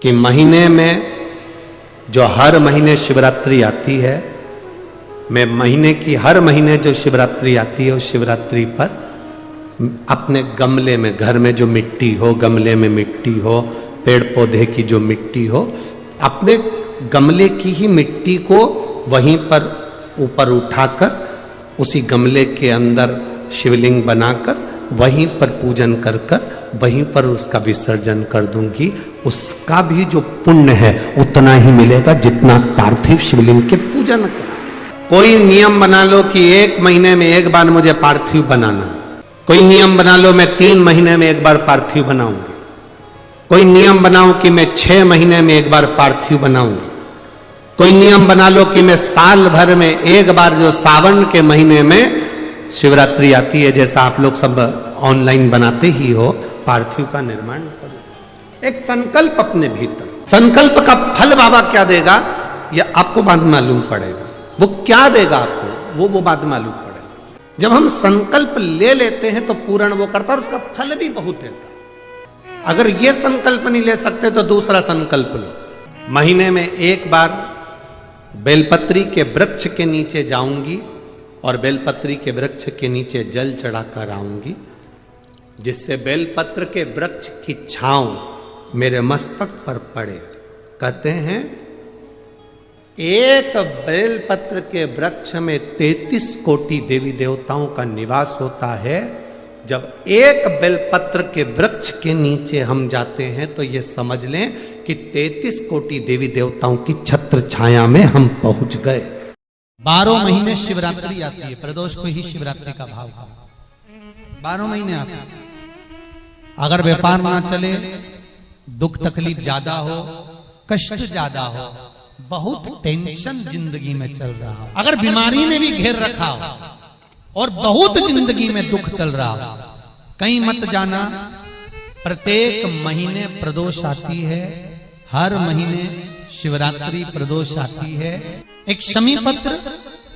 कि महीने में जो हर महीने शिवरात्रि आती है, मैं महीने की हर महीने जो शिवरात्रि आती है उस शिवरात्रि पर अपने गमले में, घर में जो मिट्टी हो, गमले में मिट्टी हो, पेड़ पौधे की जो मिट्टी हो, अपने गमले की ही मिट्टी को वहीं पर ऊपर उठाकर उसी गमले के अंदर शिवलिंग बनाकर वहीं पर पूजन कर वहीं पर उसका विसर्जन कर दूंगी। उसका भी जो पुण्य है उतना ही मिलेगा जितना पार्थिव शिवलिंग के पूजन का। कोई नियम बना लो कि 1 महीने में एक बार मुझे पार्थिव बनाना, कोई नियम बना लो मैं 3 महीने में एक बार पार्थिव बनाऊंगी, कोई नियम बनाओ कि मैं 6 महीने में एक बार पार्थिव बनाऊंगी, कोई नियम बना लो कि मैं साल भर में एक बार जो सावन के महीने में शिवरात्रि आती है, जैसा आप लोग सब ऑनलाइन बनाते ही हो, पार्थिव का निर्माण करो। एक संकल्प अपने भीतर, संकल्प का फल बाबा क्या देगा यह आपको बाद में मालूम पड़ेगा। वो क्या देगा आपको वो बाद में मालूम पड़ेगा। जब हम संकल्प ले लेते हैं तो पूर्ण वो करता है और उसका फल भी बहुत देता है। अगर ये संकल्प नहीं ले सकते तो दूसरा संकल्प लो। महीने में एक बार बेलपत्री के वृक्ष के नीचे जाऊंगी और बेलपत्री के वृक्ष के नीचे जल चढ़ाकर आऊंगी, जिससे बेलपत्र के वृक्ष की छांव मेरे मस्तक पर पड़े। कहते हैं एक बेलपत्र के वृक्ष में 33 कोटि देवी देवताओं का निवास होता है। जब एक बेलपत्र के वृक्ष के नीचे हम जाते हैं तो ये समझ लें कि 33 कोटि देवी देवताओं की छत्र छाया में हम पहुंच गए। 12 महीने शिवरात्रि आती है, प्रदोष को ही शिवरात्रि का भाव है। 12 महीने आते हैं। अगर व्यापार ना चले, दुख तकलीफ ज्यादा हो, कष्ट ज्यादा हो, बहुत टेंशन जिंदगी में चल रहा हो, अगर बीमारी ने भी घेर रखा हो और बहुत जिंदगी में दुख चल रहा हो, कहीं मत जाना। प्रत्येक महीने प्रदोष आती है, हर महीने शिवरात्रि प्रदोष आती है। एक शमी पत्र,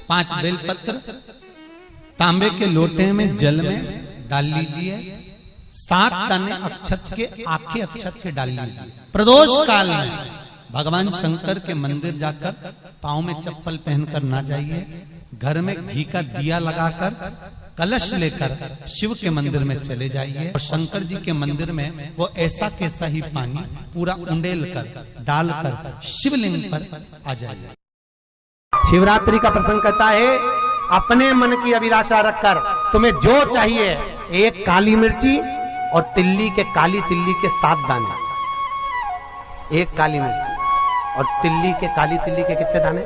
5 बेलपत्र तांबे के लोटे में जल में डाल लीजिए, 7 दाने अक्षत के, आखे अक्षत के डाल लीजिए। प्रदोष काल में भगवान शंकर के मंदिर जाकर पांव में चप्पल पहनकर ना जाइए, घर में घी का दिया लगाकर कलश लेकर शिव के मंदिर में चले जाइए और शंकर जी के मंदिर में वो ऐसा कैसा ही पानी पूरा उंडेल कर डालकर शिवलिंग पर आ जाइए। शिवरात्रि का प्रसंग कहता है अपने मन की अभिलाषा रखकर तुम्हें जो चाहिए, एक काली मिर्ची और काली तिल्ली के 7 दाने, एक काली मिर्ची और काली तिल्ली के कितने दाने?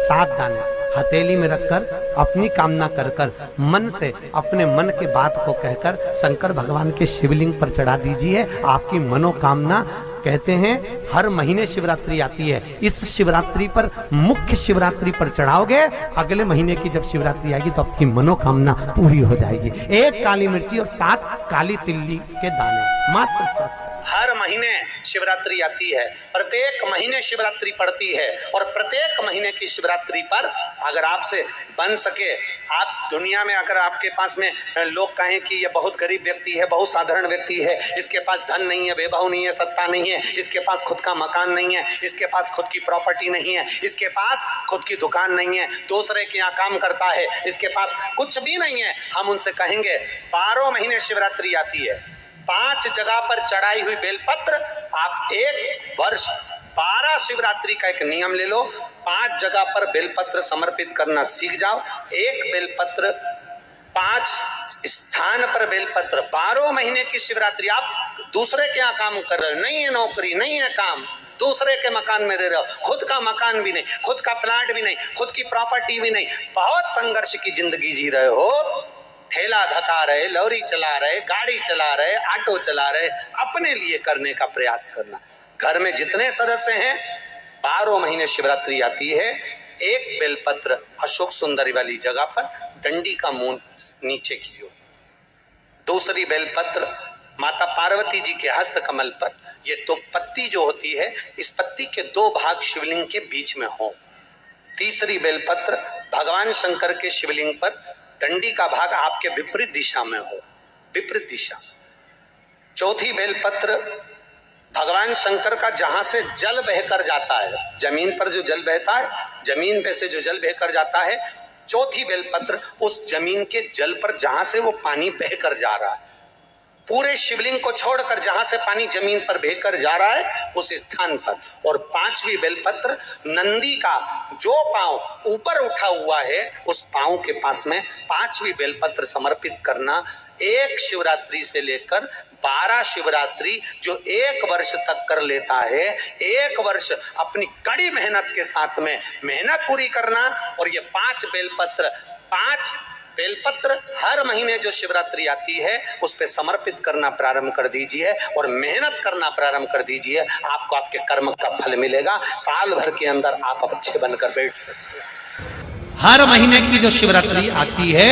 7 दाने हथेली में रखकर अपनी कामना कर मन से अपने मन के बात को कहकर शंकर भगवान के शिवलिंग पर चढ़ा दीजिए। आपकी मनोकामना, कहते हैं हर महीने शिवरात्रि आती है, इस शिवरात्रि पर, मुख्य शिवरात्रि पर चढ़ाओगे, अगले महीने की जब शिवरात्रि आएगी तो आपकी मनोकामना पूरी हो जाएगी। एक काली मिर्ची और 7 काली तिल्ली के दाने, मात्र 7। हर महीने शिवरात्रि आती है, प्रत्येक महीने शिवरात्रि पड़ती है और प्रत्येक महीने की शिवरात्रि पर अगर आपसे बन सके, आप दुनिया में अगर आपके पास में लोग कहें कि ये बहुत गरीब व्यक्ति है, बहुत साधारण व्यक्ति है, इसके पास धन नहीं है, वैभव नहीं है, सत्ता नहीं है, इसके पास खुद का मकान नहीं है, इसके पास खुद की प्रॉपर्टी नहीं है, इसके पास खुद की दुकान नहीं है, दूसरे के यहाँ काम करता है, इसके पास कुछ भी नहीं है, हम उनसे कहेंगे 12 महीने शिवरात्रि आती है, 5 जगह पर चढ़ाई हुई बेलपत्र, आप 1 वर्ष 12 शिवरात्रि का एक नियम ले लो, 5 जगह पर बेलपत्र समर्पित करना सीख जाओ। एक बेलपत्र 5 स्थान पर बेलपत्र, 12 महीने की शिवरात्रि। आप दूसरे के यहाँ काम कर रहे हो, नहीं है नौकरी, नहीं है काम, दूसरे के मकान में रह रहे हो, खुद का मकान भी नहीं, खुद का प्लाट भी नहीं, खुद की प्रॉपर्टी भी नहीं, बहुत संघर्ष की जिंदगी जी रहे हो, ठेला धका रहे, लॉरी चला रहे, गाड़ी चला रहे, ऑटो चला रहे, अपने लिए करने का प्रयास करना। घर में जितने सदस्य हैं, 12 महीने शिवरात्रि आती है, एक बेलपत्र अशोक सुंदरी वाली जगह पर डंडी का मुंह नीचे की ओर, दूसरी बेलपत्र माता पार्वती जी के हस्त कमल पर। ये तो पत्ती जो होती है, इस पत्ती के 2 भाग शिवलिंग के बीच में हो। तीसरी बेलपत्र भगवान शंकर के शिवलिंग पर, डंडी का भाग आपके विपरीत दिशा में हो, विपरीत दिशा। चौथी बेलपत्र भगवान शंकर का जहां से जल बहकर जाता है, जमीन पर जो जल बहता है, जमीन पे से जो जल बहकर जाता है, चौथी बेलपत्र उस जमीन के जल पर जहां से वो पानी बहकर जा रहा है, पूरे शिवलिंग को छोड़कर जहां से पानी जमीन पर बहकर जा रहा है उस स्थान पर। और पांचवी बेलपत्र नंदी का जो पांव ऊपर उठा हुआ है उस पांव के पास में पांचवी बेलपत्र समर्पित करना। एक शिवरात्रि से लेकर 12 शिवरात्रि जो एक वर्ष तक कर लेता है, एक वर्ष अपनी कड़ी मेहनत के साथ में मेहनत पूरी करना। और ये 5 बेलपत्र हर महीने जो शिवरात्रि आती है उस पे समर्पित करना प्रारंभ कर दीजिए और मेहनत करना प्रारंभ कर दीजिए। आपको आपके कर्म का फल मिलेगा। साल भर के अंदर आप अच्छे बनकर बैठ सकते हैं। हर महीने की जो शिवरात्रि आती है,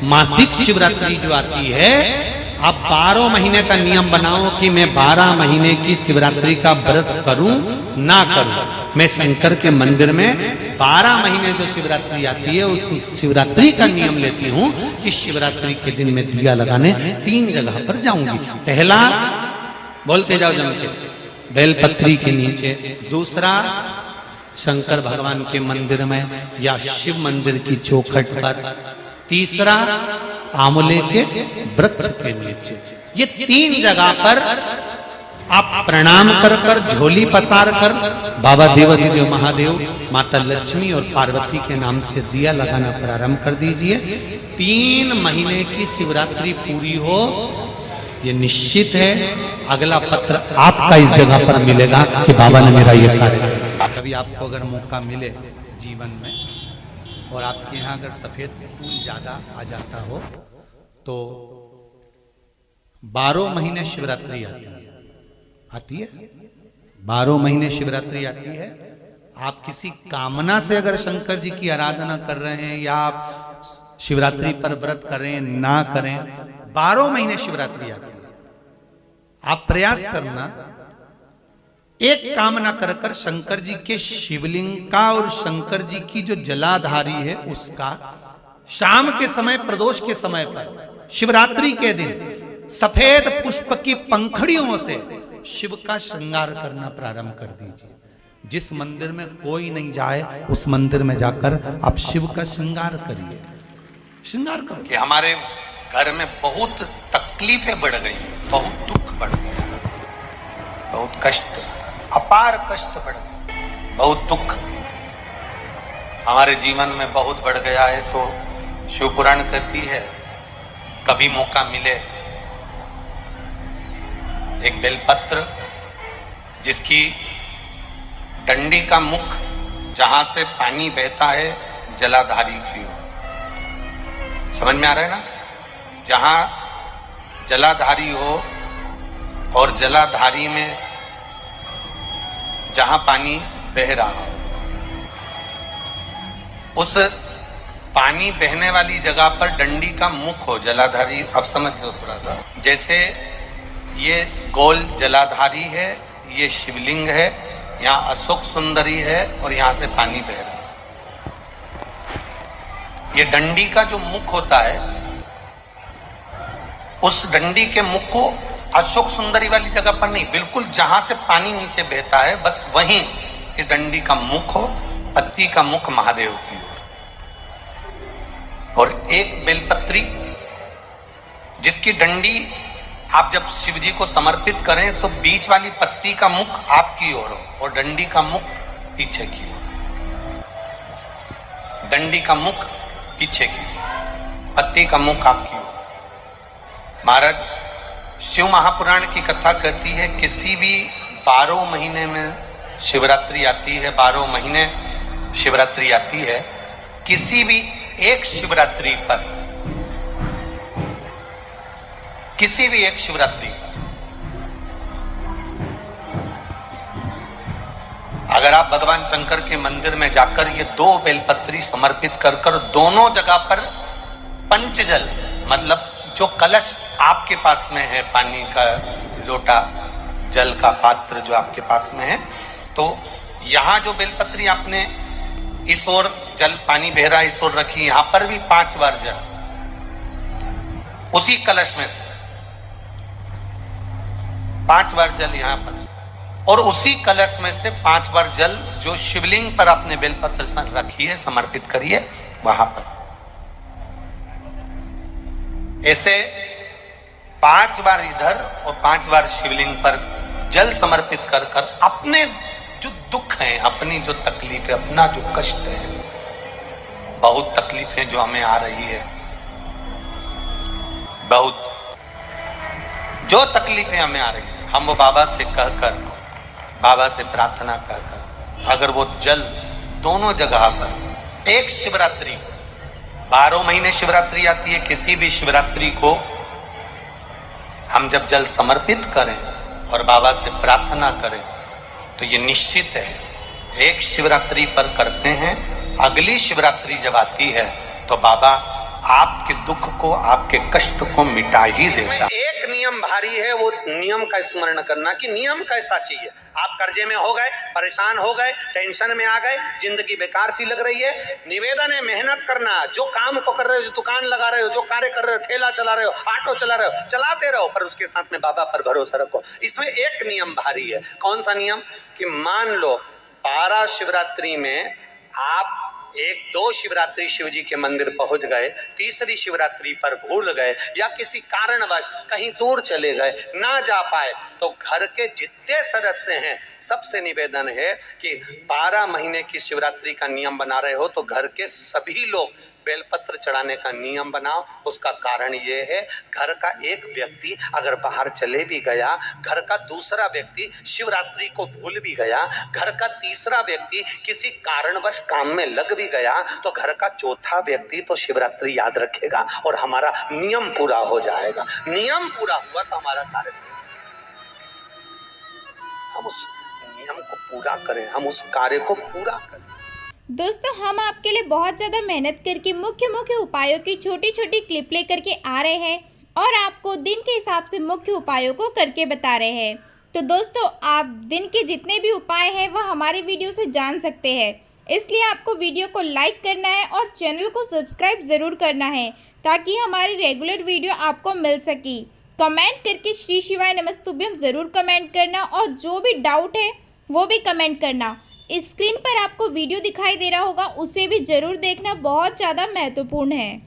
मासिक शिवरात्रि जो आती है, आप 12 महीने का नियम बनाओ कि मैं 12 महीने की शिवरात्रि का व्रत करूं ना करूं। मैं शंकर के मंदिर में 12 महीने जो शिवरात्रि आती है उस शिवरात्रि का नियम लेती हूं कि शिवरात्रि के दिन मैं दिया लगाने 3 जगह पर जाऊंगी। पहला, बोलते जाओ जम के, बेलपत्री के नीचे। दूसरा, शंकर भगवान के मंदिर में या शिव मंदिर की चौखट पर। तीसरा, आंवले के वृक्ष के नीचे। ये 3 जगह पर आप प्रणाम कर कर, झोली पसार कर बाबा देवाधिदेव महादेव, माता लक्ष्मी और पार्वती के नाम से दिया लगाना प्रारंभ कर दीजिए। 3 महीने की शिवरात्रि पूरी हो, ये निश्चित है अगला पत्र आपका इस जगह पर मिलेगा कि बाबा ने मेरा ये कार्य। कभी आपको अगर मौका मिले जीवन में और आपके यहाँ अगर सफेद फूल ज्यादा आ जाता हो तो 12 महीने शिवरात्रि आती है 12 महीने शिवरात्रि आती है। आप किसी कामना से अगर शंकर जी की आराधना कर रहे हैं या आप शिवरात्रि पर व्रत करें ना करें, 12 महीने शिवरात्रि आती है। आप प्रयास करना, एक कामना कर कर शंकर जी के शिवलिंग का और शंकर जी की जो जलाधारी है उसका शाम के समय, प्रदोष के समय पर, शिवरात्रि के दिन सफेद पुष्प की पंखड़ियों से शिव का श्रृंगार करना प्रारंभ कर दीजिए। जिस मंदिर में कोई नहीं जाए उस मंदिर में जाकर आप शिव का श्रृंगार करिए। श्रृंगार करो कि हमारे घर में बहुत तकलीफें बढ़ गई, बहुत दुख बढ़ गया, बहुत कष्ट, अपार कष्ट बढ़ गया, बहुत दुख हमारे जीवन में बहुत बढ़ गया है। तो शिव पुराण कहती है कभी मौका मिले एक बेलपत्र जिसकी डंडी का मुख जहां से पानी बहता है जलाधारी की ओर, समझ में आ रहा है ना? जहां जलाधारी हो और जलाधारी में जहां पानी बह रहा हो, उस पानी बहने वाली जगह पर डंडी का मुख हो, जलाधारी। अब समझ लो थोड़ा सा, जैसे ये गोल जलाधारी है, ये शिवलिंग है, यहाँ अशोक सुंदरी है और यहाँ से पानी बह रहा है। ये डंडी का जो मुख होता है, उस डंडी के मुख को अशोक सुंदरी वाली जगह पर नहीं, बिल्कुल जहां से पानी नीचे बहता है बस वहीं इस डंडी का मुख हो, पत्ती का मुख महादेव की ओर। और एक बेलपत्री जिसकी डंडी आप जब शिव जी को समर्पित करें तो बीच वाली पत्ती का मुख आपकी ओर हो और डंडी का मुख पीछे की ओर, डंडी का मुख पीछे की ओर, पत्ती का मुख आपकी ओर। महाराज शिव महापुराण की कथा कहती है किसी भी 12 महीने में शिवरात्रि आती है, 12 महीने शिवरात्रि आती है, किसी भी एक शिवरात्रि पर, किसी भी एक शिवरात्रि पर अगर आप भगवान शंकर के मंदिर में जाकर ये 2 बेलपत्री समर्पित कर कर दोनों जगह पर पंचजल, मतलब जो कलश आपके पास में है, पानी का लोटा, जल का पात्र जो आपके पास में है, तो यहां जो बेलपत्री आपने इस ओर जल पानी बह रहा है इस ओर रखी, यहां पर भी 5 बार जल उसी कलश में से 5 बार जल यहाँ पर, और उसी कलश में से 5 बार जल जो शिवलिंग पर आपने बेलपत्र रखिए, समर्पित करिए वहां पर। ऐसे 5 बार इधर और 5 बार शिवलिंग पर जल समर्पित कर कर अपने जो दुख है, अपनी जो तकलीफ है, अपना जो कष्ट है, बहुत तकलीफें जो हमें आ रही है, बहुत जो तकलीफें हमें आ रही है, हम वो बाबा से कहकर, बाबा से प्रार्थना कहकर, अगर वो जल दोनों जगह पर एक शिवरात्रि, 12 महीने शिवरात्रि आती है, किसी भी शिवरात्रि को हम जब जल समर्पित करें और बाबा से प्रार्थना करें तो ये निश्चित है, एक शिवरात्रि पर करते हैं, अगली शिवरात्रि जब आती है तो बाबा आपके दुख को, आपके कष्ट को मिटा ही देता। एक नियम भारी है, वो नियम का स्मरण करना कि नियम कैसा चाहिए। आप कर्जे में हो गए, परेशान हो गए, टेंशन में आ गए, जिंदगी बेकार सी लग रही है, निवेदन है मेहनत करना। जो काम को कर रहे हो, जो दुकान लगा रहे हो, जो कार्य कर रहे हो, ठेला चला रहे हो, ऑटो चला रहे हो, चलाते रहो, पर उसके साथ में बाबा पर भरोसा रखो। इसमें एक नियम भारी है। कौन सा नियम? कि मान लो 12 शिवरात्रि में आप 1-2 शिवरात्रि शिव जी के मंदिर पहुंच गए, तीसरी शिवरात्रि पर भूल गए या किसी कारणवश कहीं दूर चले गए, ना जा पाए, तो घर के जितने सदस्य हैं सबसे निवेदन है कि 12 महीने की शिवरात्रि का नियम बना रहे हो तो घर के सभी लोग बेलपत्र चढ़ाने का नियम बनाओ। उसका कारण ये है, घर का एक व्यक्ति अगर बाहर चले भी गया, घर का दूसरा व्यक्ति शिवरात्रि को भूल भी गया, घर का तीसरा व्यक्ति किसी कारणवश काम में लग भी गया, तो घर का चौथा व्यक्ति तो शिवरात्रि याद रखेगा और हमारा नियम पूरा हो जाएगा। नियम पूरा हुआ तो हमारा कार्य, हम उस नियम को पूरा करें, हम उस कार्य को पूरा करें। दोस्तों, हम आपके लिए बहुत ज़्यादा मेहनत करके मुख्य मुख्य उपायों की छोटी छोटी क्लिप लेकर के आ रहे हैं और आपको दिन के हिसाब से मुख्य उपायों को करके बता रहे हैं। तो दोस्तों, आप दिन के जितने भी उपाय हैं वह हमारी वीडियो से जान सकते हैं, इसलिए आपको वीडियो को लाइक करना है और चैनल को सब्सक्राइब ज़रूर करना है ताकि हमारी रेगुलर वीडियो आपको मिल सके। कमेंट करके श्री शिवाय नमस्तुभ्यम ज़रूर कमेंट करना और जो भी डाउट है वो भी कमेंट करना। स्क्रीन पर आपको वीडियो दिखाई दे रहा होगा, उसे भी ज़रूर देखना, बहुत ज़्यादा महत्वपूर्ण है।